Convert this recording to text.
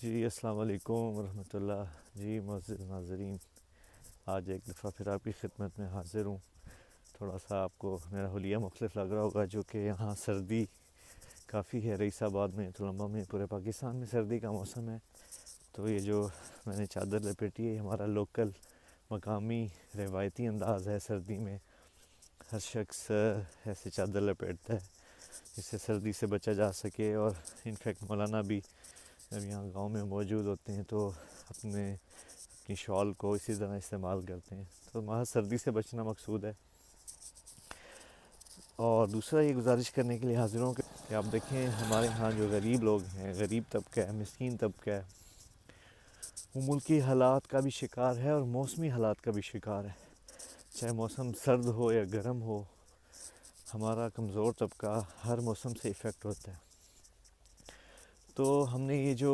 جی السلام علیکم ورحمۃ اللہ. جی معزز ناظرین، آج ایک دفعہ پھر آپ کی خدمت میں حاضر ہوں. تھوڑا سا آپ کو میرا حلیہ مختلف لگ رہا ہوگا، جو کہ یہاں سردی کافی ہے. رئیس آباد میں، تلمبہ میں، پورے پاکستان میں سردی کا موسم ہے. تو یہ جو میں نے چادر لپیٹی ہے، یہ ہمارا لوکل مقامی روایتی انداز ہے. سردی میں ہر شخص ایسے چادر لپیٹتا ہے جس سے سردی سے بچا جا سکے. اور انفیکٹ مولانا بھی جب یہاں گاؤں میں موجود ہوتے ہیں تو اپنی شال کو اسی طرح استعمال کرتے ہیں. تو محض سردی سے بچنا مقصود ہے. اور دوسرا یہ گزارش کرنے کے لیے حاضر ہوں کہ آپ دیکھیں ہمارے ہاں جو غریب لوگ ہیں، غریب طبقہ ہے، مسکین طبقہ ہے، وہ ملکی حالات کا بھی شکار ہے اور موسمی حالات کا بھی شکار ہے. چاہے موسم سرد ہو یا گرم ہو، ہمارا کمزور طبقہ ہر موسم سے افیکٹ ہوتا ہے. تو ہم نے یہ جو